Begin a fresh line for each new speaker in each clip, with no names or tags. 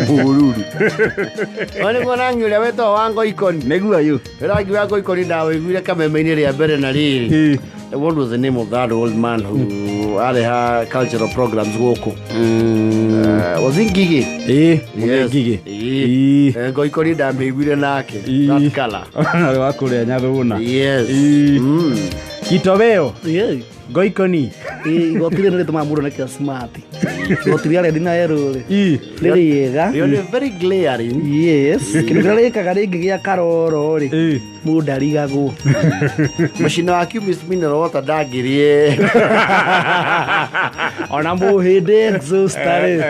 Bururu. Wale mwanangu yule weto wango ikoni.
Negua yu.
Rangi wango ikoni dawe yule kama mwenye ya bere na lili. What was the name of that old man who had cultural programs woko? Was it Gigi?
Yes, Gigi.
Go ikoni da mewile nake. That color.
Wakule nyaduna.
Yes.
Kitobeo.
Yeah.
Goikoni.
Igotire nire tumamuro na kia smart. Igotire ale dina erole. Lele yega.
You're very glaring.
Yes. Kinugale kagare gigia karoro ri. Mudari gago.
Machine waku Miss Mineral water dagirie.
Ona mbo hede exhaustare.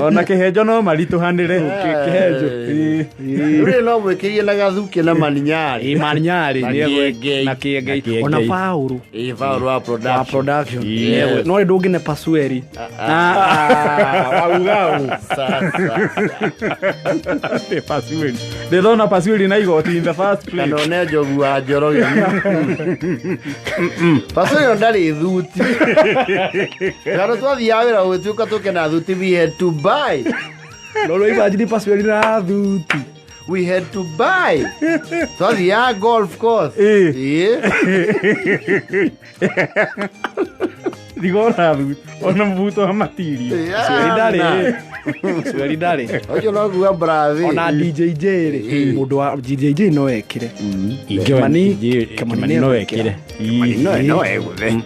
Ona kehejo no marito hanire kehejo.
Ure no mwekirie na gathuke na maninyari.
Maninyari
niye
na kiege. Ona fauru.
Fauru wa production.
Yes. No edogi ne pasueri.
Waugau. Sasa.
Te pasueri. De dona pasueri na igoti in the first place.
Kanone jogu wa joroge. Pasueri ndali thuti. Karo twathi awira gwetuka tuke na thuti we had to buy.
Lolo imagine pasueri na thuti.
We had to buy. So the golf course.
Digo raro, ona mbuto wa matiri.
Sweri dale.
Ojo no gua bravi.
Ona DJ Jere. Mudo wa DJ no ekire.
Mani no ekire.
No egwe.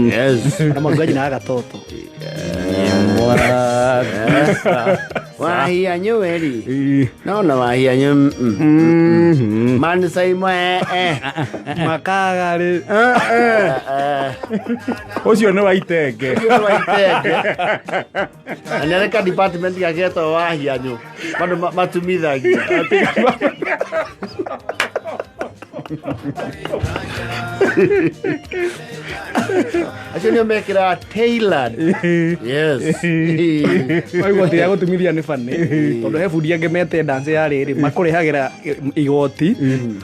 Yes.
Na magaji na gatoto.
Wahia nyueri. No wahia nyu. Man say mo
makagare.
Ocio no waitenge.
Aneleka department ya geto wahia nyu. Bado matumithagia. Actually make it tailored. Yes.
Aigo tira gutumithia ni fane. Tondu he fundi angemete dance ya riri makurehagira igoti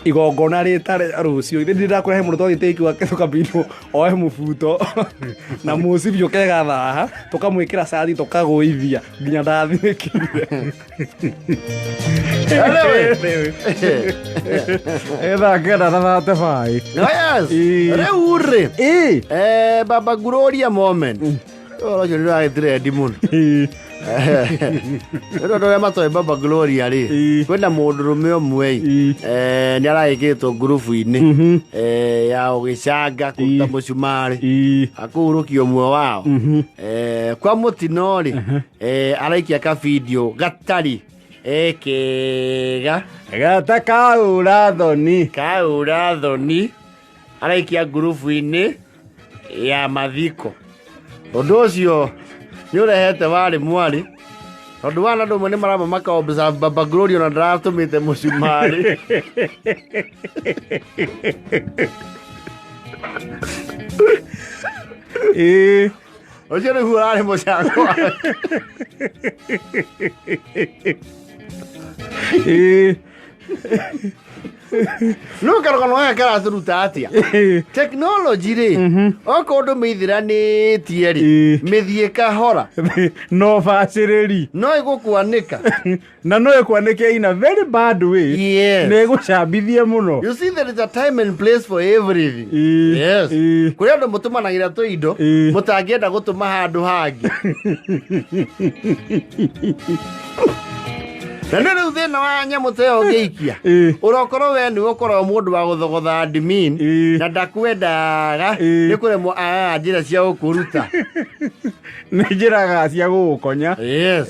igongona ritare rucio indi ndirakurehe mundu twathite ikiwa tukabindu oe mubuto na muci bio kega thaha tukamwikira sathi tukaguithia nginya ndathikire.
Eda kera na tafai.
Yes. Reure. Baba Gloria moment. Oh, yo no hay tres dimon. Ndo mato Baba Gloria ri. Kwenda mundurume omwe. Ni araigitwo group-ini. Ya ugicanga kuta mucumari. Akuruki omwe wao. Kwa mutino ri. Araikia ka video gatari. Ekega.
Gata kauradhoni.
Araikia group-ini ya mathiko. Undu ucio ni urehete wari mwari. Tondu wana andu mwe ni marama maka observe Baba Gloria na ndaratumite mucumari. Ucio ni huari mucango. No karo kono kara turuta atia. Technology ri. Oko ndu mithirani tieri. Mithie kahora.
No faciriri.
No igukwanika.
Na no ikwanike in a very bad way.
Yes.
Ne gucambithie muno.
You see there is a time and place for everything. Yes. Kuri andu mutumanagira tu indo mutangienda gutuma handu hangi. Na ndio thina wa nyamu teo ngeikia. Urokoro we ni ukoro mundu wa guthogotha admin na ndakwendaga ni kuremo njira cia ukuruta.
Ni njira cia gukonya.
Yes.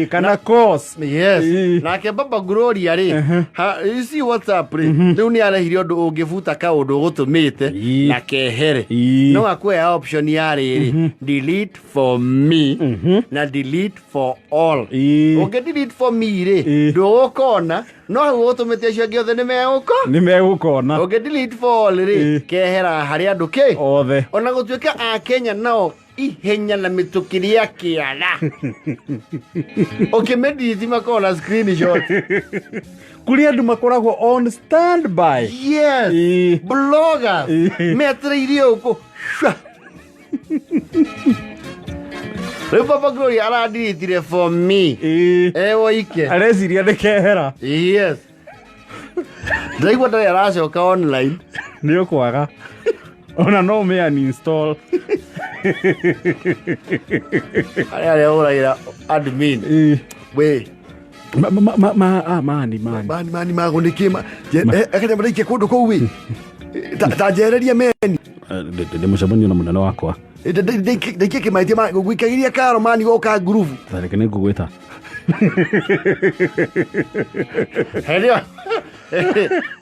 Kana course.
Yes. Na ke Baba Gloria ri. You see what's up ri. Riu ni arehire undu ungifuta ka undu gutumite na kehere. No akwe option ya ri. Delete for me na delete for all. Unge delete for me ri. Ndugukona no gutumite cio giothe ni megukona. Unge delete for all ri. Kehera hari andu ke
othe.
Ona gutuika a Kenya nao ihenya na mitukiria kiara. Ukimediti makona screenshot.
Kuri andu makoragwo on standby.
Yes. Bloggers. Metreirio uko. Rĩu Papa Gloria aradirĩtire for me woike
areciria ndĩkehera
yes ndaigua ndarĩ aracoka online
nĩ ũkwaga ona no me uninstall
arĩa ũragĩra admin we
mani
mago nĩ kĩma akanya maraikia kũndũ kũu we ta njereria meni
ndĩmũcemanio na mũnene wakwa
ndaikia kĩmaitia gwĩkagĩria karo mani goka groove
tareke nĩ ngũgwĩta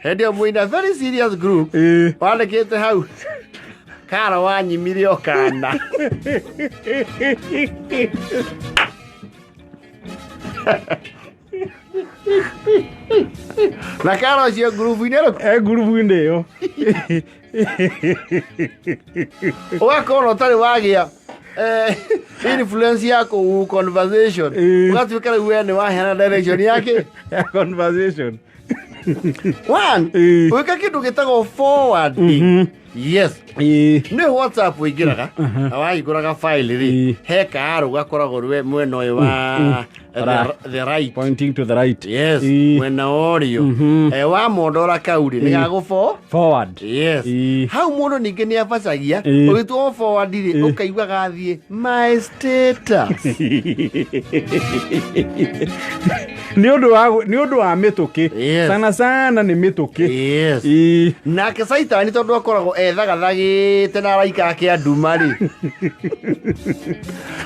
hendio mũina very serious group wandĩkĩte hau karo wanyimire o kana na karo cio ngurubu-inĩ
ngurubu-inĩ ĩyo
ũgakorwo ũtarĩ wagĩa influence ya kũu conversation ũgatuĩka rĩu we nĩ waheana direction yake
ya conversation
one wĩka kĩndũ gĩtagwo forward yes nĩ WhatsApp ũingĩraga na wahingũraga file rĩ he kaarũ gakoragwo mwena ũyũ wa the right
pointing to the right
yes mwena ũrĩo wa mondora kau rĩ nĩ gagũ
forward
yes hau mũndũ ningĩ nĩ abacagia ũgĩtua forward rĩ ũkaigua gathiĩ my status
nĩ ũndũ wa mĩtũkĩ sana sana nĩ mĩtũkĩ
yes nake Saitani tondũ akoragwo ethagathagĩte na araika ake anduma rĩ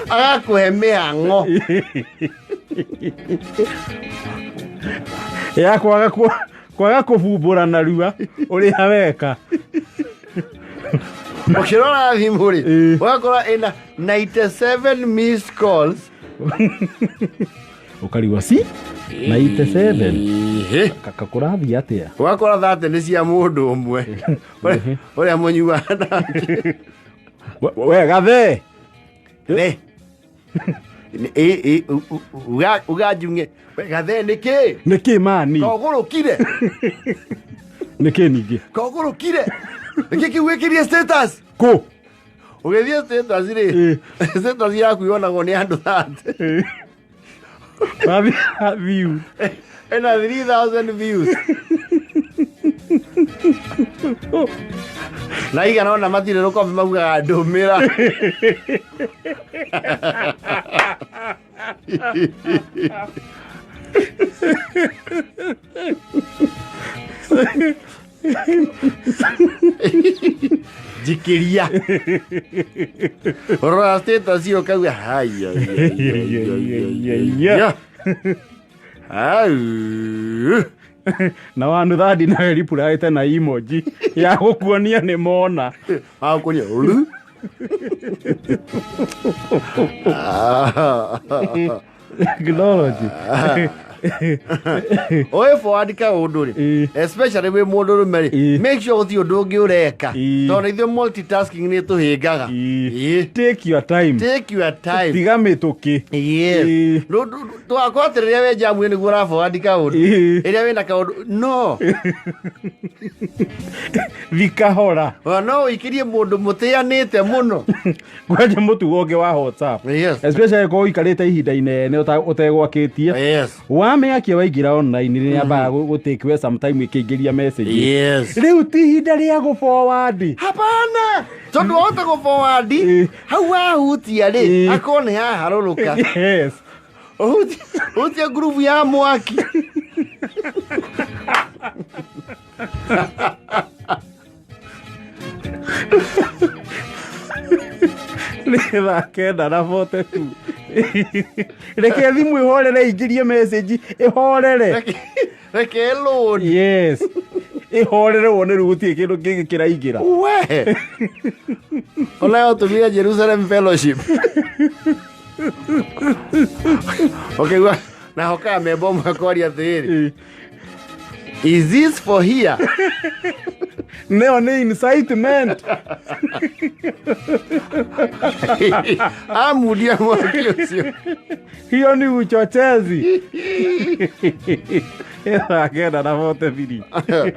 agakũhe mĩhang'o
ya kwaga kũbumbũra narua ũrĩa weka
ũkĩrora thimũ rĩ ũgakora ĩna 97 missed calls
ũkarigwa 97 kaka kũrathiĩ atĩa
ũgakora thate nĩ cia mũndũ ũmwe ũrĩa mũnyuaga nake
we gathe
uganjunge gathe nĩkĩ
mani
kogũrũkire
nĩkĩ ningĩ
kogũrũkire nĩkĩ kiu wĩkĩrie status
kũ
ũgĩthiĩ status rĩ status yaku yonagwo nĩ andũ thate
view
ena 3000 views na igana ona matirĩ rũkombe maugaga ndũmĩra jikĩria rora status ĩyo kauga haya
na wanũ thandi nawe ripuraĩte na emoji ya gũkuonia nĩ mona
akuonia ru
technology
oĩ forward ka ũndũ rĩ especially wĩ mũndũ rũme rĩ make sure gũtirĩ ũndũ ũngĩ ũreka tondũ ithuĩ multitasking nĩ tũhĩngaga
take your time tiga mĩtũkĩ
twakorwo atĩ rĩrĩa we jamu nĩguo ũra forward ka ũndũ rĩrĩa wĩna kaũndũ no
vikahora
no ũikĩrie mũndũ mũtĩanĩte mũno
gwanja mũtugo ũngĩ wa WhatsApp especially ko ũikarĩte ihinda inene ũtegwakĩtie wamĩakia waingĩra online nĩ ambaga gũtĩkwe sometime ĩkĩingĩria message rĩu ti ihinda rĩa gũ-forward
hapana tondũ wahota gũ-forward hau wahutia rĩ akorwo nĩ haharũrũka ũhutia group ya mwaki
nĩ thaa kenda na 42 reke thimũ ĩhorere ingĩrie message ĩhorere
reke load
yes ĩhorere wone rĩu gũtirĩ kĩndũ kĩngĩ kĩraingĩra
we ona ũtũmire Jerusalem Fellowship okay na hoka membo mwakoria atĩrĩ is this for here
neo nĩ incitement
amudia mwaki ũcio
hiyo ni uchochezi ĩthaa kenda na 43